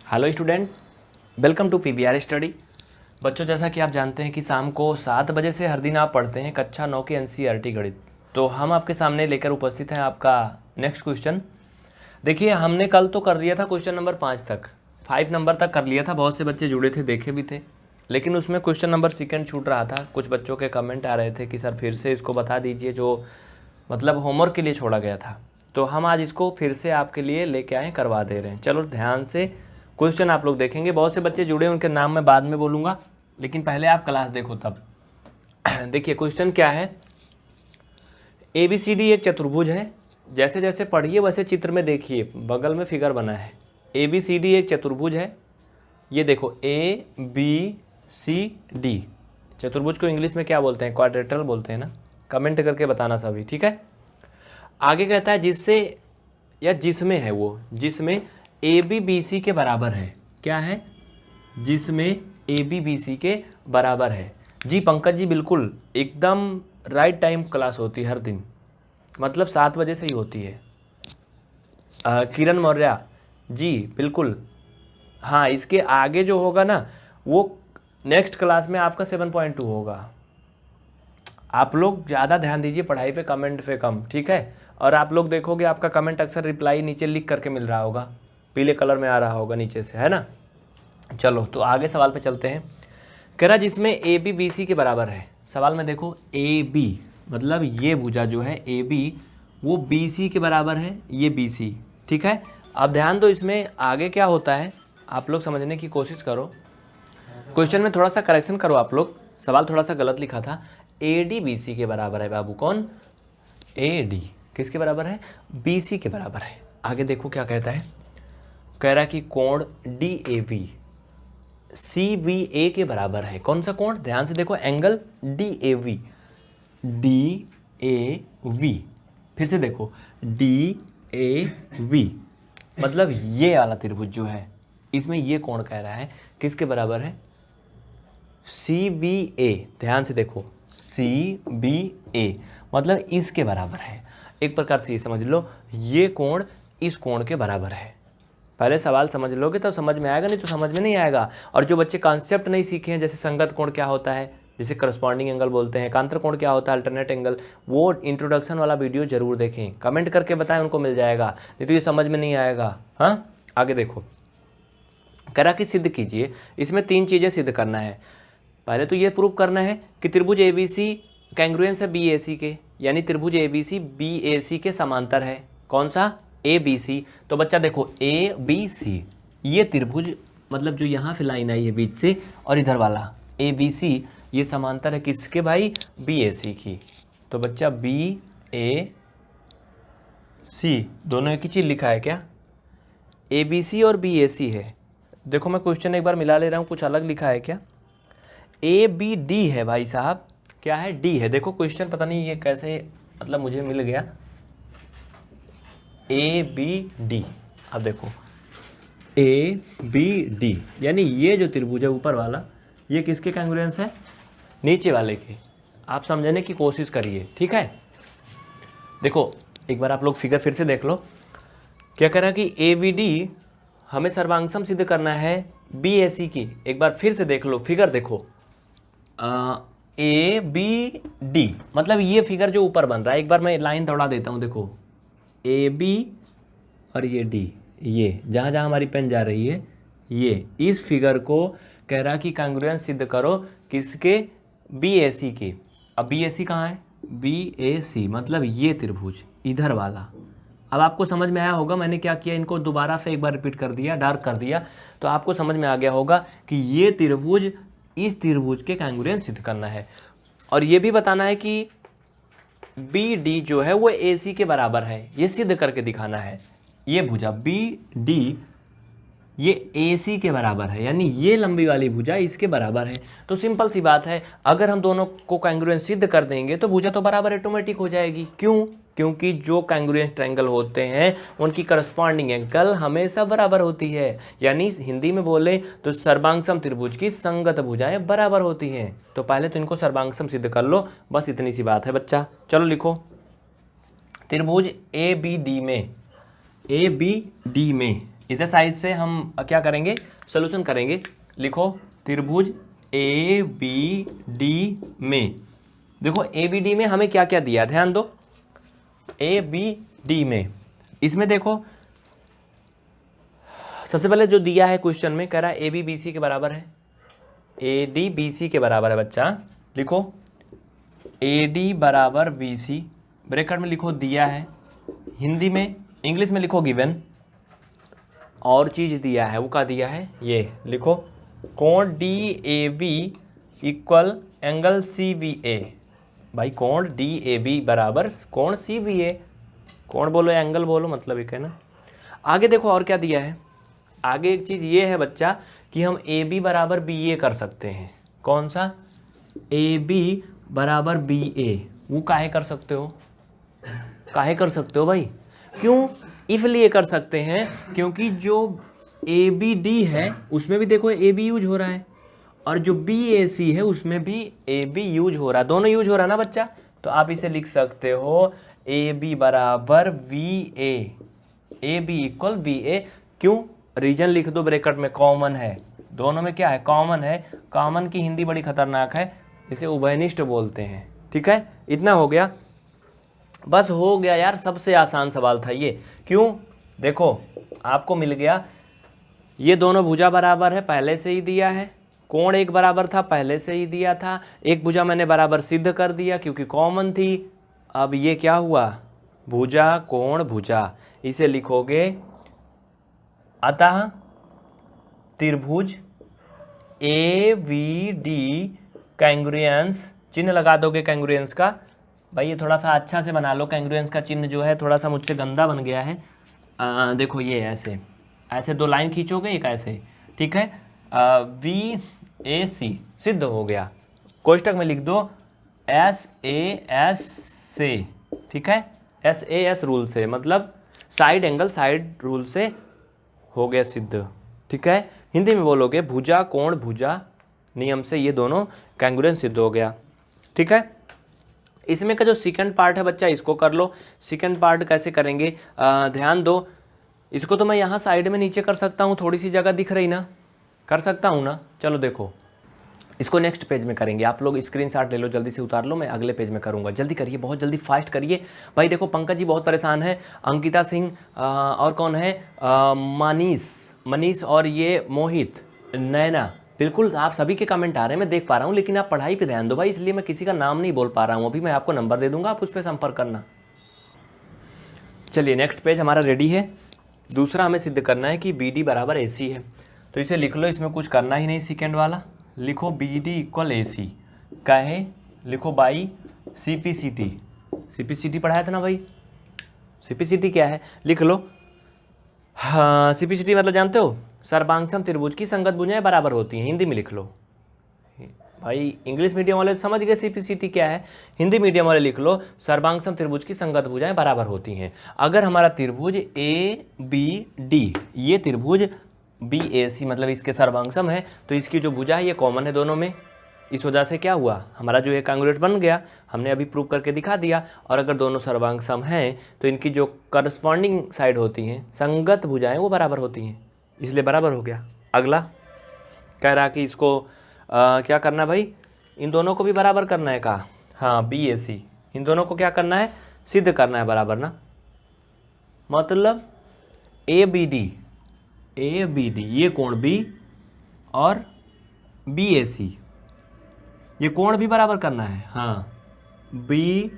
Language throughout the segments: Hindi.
Hello student, welcome to PBR study. बच्चों, जैसा कि आप जानते हैं कि शाम को 7 बजे से हर दिन आप पढ़ते हैं कक्षा 9 की एनसीईआरटी गणित। तो हम आपके सामने लेकर उपस्थित हैं आपका नेक्स्ट क्वेश्चन। देखिए, हमने कल तो कर लिया था क्वेश्चन नंबर 5 तक, 5 नंबर तक कर लिया था। बहुत से बच्चे जुड़े थे, देखे भी थे, लेकिन उसमें क्वेश्चन नंबर 2 छूट रहा था। कुछ बच्चों के कमेंट आ रहे थे कि सर फिर से इसको बता दीजिए, जो मतलब होमवर्क के लिए छोड़ा गया था। तो हम आज इसको फिर से आपके लिए लेके आए, करवा दे रहे हैं। चलो ध्यान से क्वेश्चन आप लोग देखेंगे। बहुत से बच्चे जुड़े, उनके नाम मैं बाद में बोलूँगा, लेकिन पहले आप क्लास देखो तब। देखिए क्वेश्चन क्या है। ABCD एक चतुर्भुज है। जैसे जैसे पढ़िए वैसे चित्र में देखिए, बगल में फिगर बना है। ABCD एक चतुर्भुज है। ये देखो ABCD चतुर्भुज को इंग्लिश में क्या बोलते हैं? क्वाड्रेटरल बोलते हैं ना। कमेंट करके बताना सभी, ठीक है। आगे कहता है जिससे या जिसमें है वो, जिसमें AB BC के बराबर है। क्या है? जिसमें AB BC के बराबर है। जी पंकज जी, बिल्कुल एकदम राइट टाइम क्लास होती है हर दिन, मतलब 7 बजे से ही होती है। किरण मौर्य जी बिल्कुल, हाँ इसके आगे जो होगा ना वो नेक्स्ट क्लास में आपका 7.2 होगा। आप लोग ज़्यादा ध्यान दीजिए पढ़ाई पे, कमेंट पे कम, ठीक है। और आप लोग देखोगे आपका कमेंट अक्सर रिप्लाई नीचे लिख करके मिल रहा होगा, पीले कलर में आ रहा होगा नीचे से, है ना। चलो तो आगे सवाल पे चलते हैं। कह रहा जिसमें AB BC के बराबर है। सवाल में देखो AB मतलब ये भुजा जो है AB वो BC के बराबर है, ये BC, ठीक है। अब ध्यान दो, इसमें आगे क्या होता है आप लोग समझने की कोशिश करो। क्वेश्चन में थोड़ा सा करेक्शन करो आप लोग, सवाल थोड़ा सा गलत लिखा था। AD BC के बराबर है बाबू। कौन? AD किसके बराबर है? BC के बराबर है। आगे देखो क्या कहता है। कह रहा कि कोण DAB CBA के बराबर है। कौन सा कोण? ध्यान से देखो, एंगल DAV। DAV फिर से देखो, DAV मतलब ये वाला त्रिभुज जो है, इसमें ये कोण कह रहा है किसके बराबर है? CBA। ध्यान से देखो, CBA मतलब इसके बराबर है। एक प्रकार से ये समझ लो, ये कोण इस कोण के बराबर है। पहले सवाल समझ लोगे तो समझ में आएगा, नहीं तो समझ में नहीं आएगा। और जो बच्चे कॉन्सेप्ट नहीं सीखे हैं, जैसे संगत कोण क्या होता है, जिसे करस्पॉन्डिंग एंगल बोलते हैं, कांतर कोण क्या होता है, अल्टरनेट एंगल, वो इंट्रोडक्शन वाला वीडियो जरूर देखें। कमेंट करके बताएं, उनको मिल जाएगा, नहीं तो ये समझ में नहीं आएगा। हाँ आगे देखो, करा कि सिद्ध कीजिए। इसमें 3 चीज़ें सिद्ध करना है। पहले तो ये प्रूव करना है कि त्रिभुज ABC कैंग्रुएंस है BAC के, यानी त्रिभुज ABC BAC के समांतर है। कौन सा? ABC। तो बच्चा देखो ABC ये त्रिभुज मतलब जो यहाँ से लाइन आई है बीच से, और इधर वाला ABC ये समांतर है किसके भाई? BAC की। तो बच्चा BAC दोनों एक ही चीज़ लिखा है क्या? ABC और BAC है। देखो मैं क्वेश्चन एक बार मिला ले रहा हूँ, कुछ अलग लिखा है क्या? ABD है भाई साहब। क्या है? D है। देखो क्वेश्चन पता नहीं ये कैसे मतलब मुझे मिल गया। ABD, अब देखो ABD यानी ये जो त्रिभुज है ऊपर वाला, ये किसके कांग्रुएंस है? नीचे वाले के। आप समझने की कोशिश करिए, ठीक है। देखो एक बार आप लोग फिगर फिर से देख लो। क्या कह रहा है कि ABD हमें सर्वांगसम सिद्ध करना है BAC की। एक बार फिर से देख लो, फिगर देखो ABD मतलब ये फिगर जो ऊपर बन रहा है, एक बार मैं लाइन दौड़ा देता हूँ। देखो AB और ये D, ये जहाँ जहाँ हमारी पेन जा रही है, ये इस फिगर को कह रहा कि कांग्रुएंस सिद्ध करो किसके? BAC के। अब BAC कहाँ है? BAC मतलब ये त्रिभुज इधर वाला। अब आपको समझ में आया होगा मैंने क्या किया, इनको दोबारा से एक बार रिपीट कर दिया, डार्क कर दिया, तो आपको समझ में आ गया होगा कि ये त्रिभुज इस त्रिभुज के कांग्रुएंस सिद्ध करना है। और ये भी बताना है कि BD जो है वो AC के बराबर है, ये सिद्ध करके दिखाना है। ये भुजा BD ये AC के बराबर है, यानी ये लंबी वाली भुजा इसके बराबर है। तो सिंपल सी बात है, अगर हम दोनों को कांग्रुएंस सिद्ध कर देंगे तो भुजा तो बराबर ऑटोमेटिक हो जाएगी। क्यों? क्योंकि जो कांग्रुएंस ट्रायंगल होते हैं उनकी करस्पॉन्डिंग एंगल हमेशा बराबर होती है। यानी हिंदी में बोले तो सर्वांगसम त्रिभुज की संगत भुजाएं बराबर होती हैं। तो पहले तो इनको सर्वांगसम सिद्ध कर लो, बस इतनी सी बात है बच्चा। चलो लिखो, त्रिभुज ABD में इधर साइड से हम क्या करेंगे, सोल्यूशन करेंगे। लिखो त्रिभुज ए बी डी में, देखो ए बी डी में हमें क्या क्या दिया, ध्यान दो। ए बी डी में, इसमें देखो सबसे पहले जो दिया है क्वेश्चन में, कह रहा है ए बी बी सी के बराबर है, ए डी बी सी के बराबर है बच्चा। लिखो ए डी बराबर बी सी, ब्रैकेट में लिखो दिया है, हिंदी में, इंग्लिश में लिखो गिवन। और चीज़ दिया है, वो क्या दिया है, ये लिखो कोण D A B equal angle C B A. भाई कोण डी ए बी बराबर कोण सी बी ए, कोण बोलो एंगल बोलो, मतलब एक है ना। आगे देखो और क्या दिया है, आगे एक चीज़ ये है बच्चा कि हम ए बी बराबर बी ए कर सकते हैं। कौन सा, ए बी बराबर बी ए, वो काहे कर सकते हो, काहे कर सकते हो भाई, क्यों, इसलिए कर सकते हैं क्योंकि जो ए बी डी है उसमें भी देखो ए बी यूज हो रहा है, और जो बी ए सी है उसमें भी ए बी यूज हो रहा है, दोनों यूज हो रहा है ना बच्चा। तो आप इसे लिख सकते हो ए बी बराबर V A B equal B A. क्यों, रीजन लिख दो ब्रैकेट में, कॉमन है, दोनों में क्या है, कॉमन है। कॉमन की हिंदी बड़ी खतरनाक है, इसे उभयनिष्ठ बोलते हैं। ठीक है, इतना हो गया, बस हो गया यार, सबसे आसान सवाल था ये। क्यों, देखो आपको मिल गया, ये दोनों भुजा बराबर है, पहले से ही दिया है। कोण एक बराबर था, पहले से ही दिया था। एक भुजा मैंने बराबर सिद्ध कर दिया क्योंकि कॉमन थी। अब ये क्या हुआ, भुजा कोण भुजा, इसे लिखोगे अतः त्रिभुज ए वी डी कैंग्रुएंस, चिन्ह लगा दोगे कैंग्रुएंस का। भाई ये थोड़ा सा अच्छा से बना लो, कैंग्रुएंस का चिन्ह जो है थोड़ा सा मुझसे गंदा बन गया है। देखो ये ऐसे ऐसे दो लाइन खींचोगे, एक ऐसे, ठीक है। वी ए सी सिद्ध हो गया, कोष्टक में लिख दो एस ए एस से, ठीक है, एस ए एस रूल से, मतलब साइड एंगल साइड रूल से हो गया सिद्ध। ठीक है, हिंदी में बोलोगे भुजा कोण भुजा नियम से ये दोनों कैंग्रुएंस सिद्ध हो गया। ठीक है, इसमें का जो सेकंड पार्ट है बच्चा, इसको कर लो। सेकंड पार्ट कैसे करेंगे, ध्यान दो। इसको तो मैं यहाँ साइड में नीचे कर सकता हूँ, थोड़ी सी जगह दिख रही ना, कर सकता हूँ ना। चलो देखो, इसको नेक्स्ट पेज में करेंगे। आप लोग स्क्रीनशॉट ले लो, जल्दी से उतार लो, मैं अगले पेज में करूँगा। जल्दी करिए, बहुत जल्दी फास्ट करिए भाई। देखो पंकज जी बहुत परेशान है, अंकिता सिंह और कौन है, मनीष और ये मोहित, नैना, बिल्कुल आप सभी के कमेंट आ रहे हैं, मैं देख पा रहा हूँ, लेकिन आप पढ़ाई पे ध्यान दो भाई, इसलिए मैं किसी का नाम नहीं बोल पा रहा हूँ। अभी मैं आपको नंबर दे दूंगा, आप उस पर संपर्क करना। चलिए नेक्स्ट पेज हमारा रेडी है। दूसरा हमें सिद्ध करना है कि बी डी बराबर ए सी है, तो इसे लिख लो, इसमें कुछ करना ही नहीं। सेकेंड वाला लिखो B D equal A C, कहे लिखो by C P C T. C P C T पढ़ाया था ना भाई, सी पी सी टी क्या है लिख लो। हाँ, सी पी सी टी मतलब जानते हो, सर्वांगसम त्रिभुज की संगत भुजाएं बराबर होती हैं। हिंदी में लिख लो भाई, इंग्लिश मीडियम वाले समझ गए सी पी सी टी क्या है, हिंदी मीडियम वाले लिख लो सर्वांगसम त्रिभुज की संगत भुजाएं बराबर होती हैं। अगर हमारा त्रिभुज ए बी डी, ये त्रिभुज बी ए सी मतलब इसके सर्वांगसम है, तो इसकी जो भुजा है ये कॉमन है दोनों में। इस वजह से क्या हुआ, हमारा जो ये कांग्रुएंट बन गया, हमने अभी प्रूव करके दिखा दिया। और अगर दोनों सर्वांगसम हैं तो इनकी जो करस्पॉन्डिंग साइड होती हैं, संगत भुजाएं, वो बराबर होती हैं, इसलिए बराबर हो गया। अगला कह रहा कि इसको क्या करना भाई, इन दोनों को भी बराबर करना है कहा। हाँ, बी ए सी, इन दोनों को क्या करना है, सिद्ध करना है बराबर ना। मतलब A B D, A B D ये कोण बी और बी ए सी ये कोण भी बराबर करना है। हाँ, बी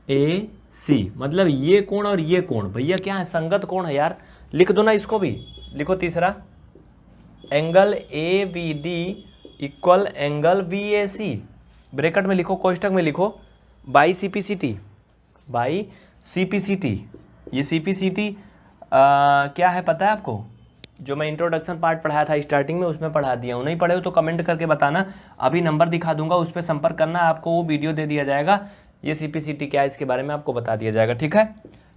ए सी मतलब ये कोण और ये कोण, भैया क्या है, संगत कोण है यार, लिख दो ना इसको भी। लिखो तीसरा, angle A B D equal angle B A C, bracket में लिखो, कोष्टक में लिखो by C P C T, by C P C T. ये सी पी सी टी क्या है पता है आपको, जो मैं इंट्रोडक्शन पार्ट पढ़ाया था स्टार्टिंग में, उसमें पढ़ा दिया हूँ। नहीं पढ़े हो तो कमेंट करके बताना, अभी नंबर दिखा दूंगा, उस पर संपर्क करना, आपको वो वीडियो दे दिया जाएगा। ये सी पी सी टी क्या है इसके बारे में आपको बता दिया जाएगा। ठीक है,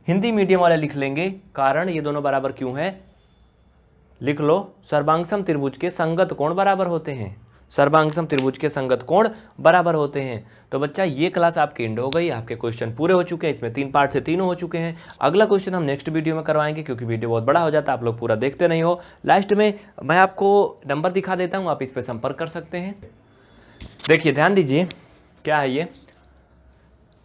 हिंदी मीडियम वाले लिख लेंगे, कारण ये दोनों बराबर क्यों है, लिख लो सर्वांगसम त्रिभुज के संगत कोण बराबर होते हैं। सर्वांग सम त्रिभुज के संगत कोण बराबर होते हैं। तो बच्चा ये क्लास आपकी एंड हो गई, आपके क्वेश्चन पूरे हो चुके हैं, इसमें 3 पार्ट से तीनों हो चुके हैं। अगला क्वेश्चन हम नेक्स्ट वीडियो में करवाएंगे, क्योंकि वीडियो बहुत बड़ा हो जाता है, आप लोग पूरा देखते नहीं हो। लास्ट में मैं आपको नंबर दिखा देता हूँ, आप इस पर संपर्क कर सकते हैं। देखिए ध्यान दीजिए, क्या है ये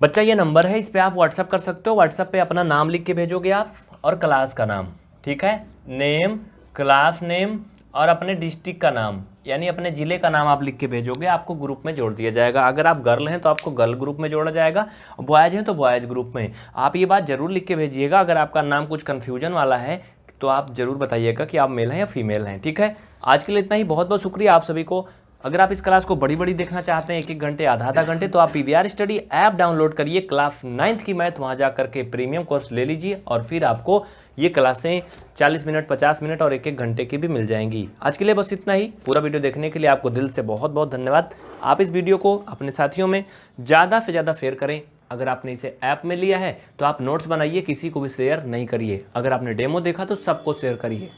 बच्चा, ये नंबर है, इस पर आप व्हाट्सअप कर सकते हो। व्हाट्सअप पे अपना नाम लिख के भेजोगे आप और क्लास का नाम, ठीक है, नेम, क्लास नेम और अपने डिस्ट्रिक्ट का नाम, यानी अपने ज़िले का नाम आप लिख के भेजोगे, आपको ग्रुप में जोड़ दिया जाएगा। अगर आप गर्ल हैं तो आपको गर्ल ग्रुप में जोड़ा जाएगा, बॉयज़ हैं तो बॉयज़ ग्रुप में। आप ये बात ज़रूर लिख के भेजिएगा। अगर आपका नाम कुछ कन्फ्यूजन वाला है तो आप ज़रूर बताइएगा कि आप मेल हैं या फीमेल हैं, ठीक है। आज के लिए इतना ही, बहुत बहुत शुक्रिया आप सभी को। अगर आप इस क्लास को बड़ी बड़ी देखना चाहते हैं, 1-1 घंटे, आधा घंटे, तो आप PVR स्टडी ऐप डाउनलोड करिए, क्लास 9th की मैथ वहाँ जा करके प्रीमियम कोर्स ले लीजिए और फिर आपको ये क्लासें 40 मिनट, 50 मिनट और 1-1 घंटे की भी मिल जाएंगी। आज के लिए बस इतना ही। पूरा वीडियो देखने के लिए आपको दिल से बहुत बहुत धन्यवाद। आप इस वीडियो को अपने साथियों में ज़्यादा से ज़्यादा शेयर करें। अगर आपने इसे ऐप में लिया है तो आप नोट्स बनाइए, किसी को भी शेयर नहीं करिए। अगर आपने डेमो देखा तो सबको शेयर करिए।